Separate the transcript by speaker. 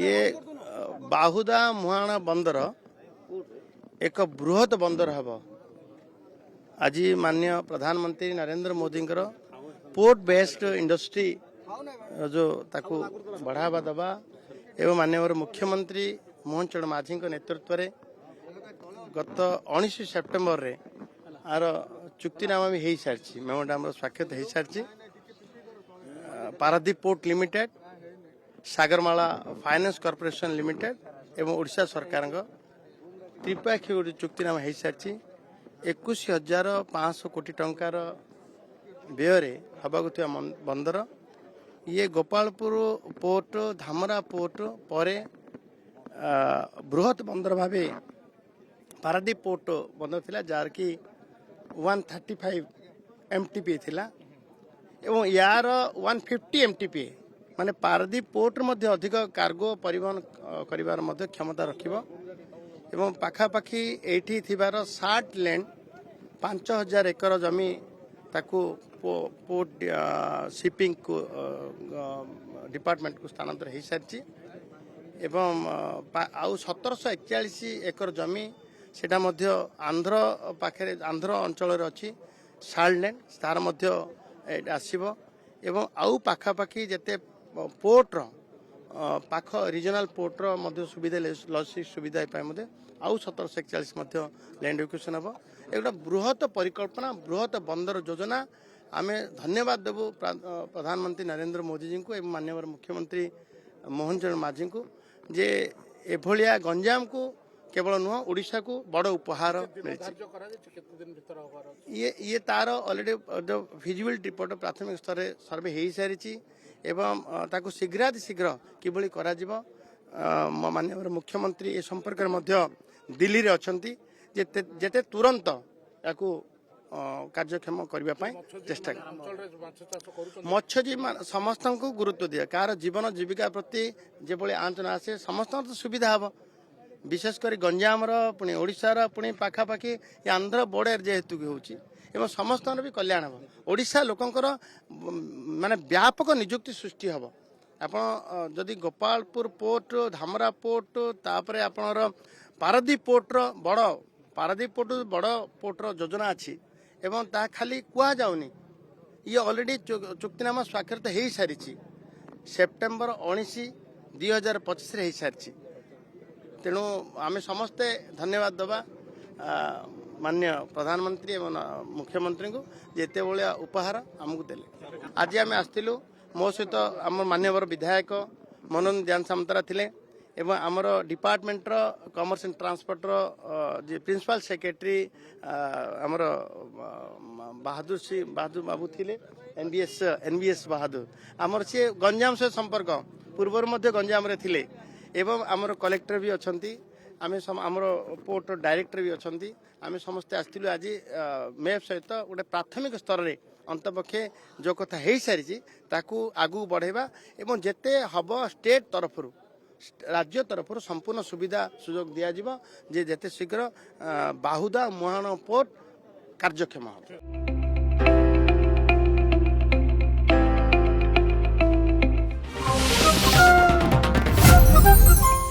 Speaker 1: ये बाहुदा मुहाणा बंदर एक बृहत बंदर हम आज माननीय प्रधानमंत्री Narendra Modi port based industry जो ताकू बढ़ावा दबा एवं माननीय मुख्यमंत्री मोहन चरण माझी नेतृत्व में गत 19 सेप्टेम्बर रे आर चुक्तिनामा भी हो सारी मेमोरांडम स्वाक्षरित हो सारी Paradip port limited Sagarmala finance corporation limited एवं ओडिशा सरकार त्रिपाक्षिक गोटे चुक्तिनामा हो सारी 21,500 कोटी टंकार व्यय हवाक बंदर ये गोपालपुर पोर्ट धामरा पोर्ट पर बृहत बंदर भावे पारादीप पोर्ट बंदर थिला जार की 135 MTPA थिला एवं यार 150 MTPA माने पारादीप पोर्ट मध्य अधिक कार्गो परिवहन करिवार मध्य क्षमता रखिबो एवं पाखापाखि एठी थिबार 60 लैंड 5,000 एकर जमी ताकू पोर्ट शिपिंग को डिपार्टमेंट को स्थानांतर हो सारी एवं आउ 1741 एकर जमी सेटा मध्य आंध्र पाखे आंध्र अंचल अच्छी शार्लैंड तार मध्य आसीबो एवं आउ पाखापाखि जेते पोर्ट पाख रिजनल पोर्ट मध्य सुविधा लॉजिस्टिक सुविधा मध्य आउ 1741 मध्य लैंड एक्विजिशन हम एक बृहत परिकल्पना बृहत बंदर योजना आमे धन्यवाद देबू प्रधानमंत्री नरेंद्र मोदी जी को एवं माननीय मुख्यमंत्री मोहन चरण माझी को जे एभलिया गंजाम को केवल नुह ओडिशा को बड़ उपहार ये तार ऑलरेडी जो फिजिबिलिटी रिपोर्ट प्राथमिक स्तर सर्वे हो सारी एवं ताकू शीघ्र किभली करा जिवो माननीय मुख्यमंत्री ए संपर्क में दिल्ली रे अछंती जेते तुरंत याकू कार्यक्षम करने चेष्टा मत्स्यजीवी समस्त को गुरुत्व दिया कार जीवन जीविका प्रति जो आंचना आसे समस्त तो सुविधा हम विशेषकर गंजाम पुणी ओडिशार पुणी पाखापाखि आंध्र बॉर्डर जेहेतु होती समस्त भी कल्याण हम ओडिशा लोकंकर माने व्यापक निजुक्ति सृष्टि हम आपण जदि गोपालपुर पोर्ट धामरा पोर्ट तापर आपणर पारादीप पोर्टर बड़ पोर्टर योजना अच्छी एवं ता खाली कुआ जाउनी ये ऑलरेडी चुक्तिनामा स्वाक्षरित हो सारी सेप्टेम्बर 19 2025 हो सारी तेणु आम समस्ते धन्यवाद दबा माननीय प्रधानमंत्री एवं मुख्यमंत्री को जेते भाया उपहार आमको देले आज आम आसलु मो सहित आम माननीय विधायक मनोज ध्यान सामंतरा थिले एवं आमर डिपार्टमेंट कमर्स एंड ट्रांसपोर्ट जे प्रिंसिपल सेक्रेटरी आमर बहादुर बाबू थिले एनबीएस बहादुर आमर सी गंजाम से संपर्क पूर्वर मध्य गंजाम रे थिले एवं आमर कलेक्टर भी अच्छी आम आमर पोर्ट डायरेक्टर भी अच्छा आम समस्ते आसलु आज मेयर सहित गोटे प्राथमिक स्तर में अंतपक्षे जो कथा हो सारी ताकू आगू बढ़ेबा एवं जेते हब स्टेट तरफ राज्य तरफ संपूर्ण सुविधा सुजोग दिया जेते शीघ्र बाहुदा मुहाण पोर्ट कार्यक्षम हो।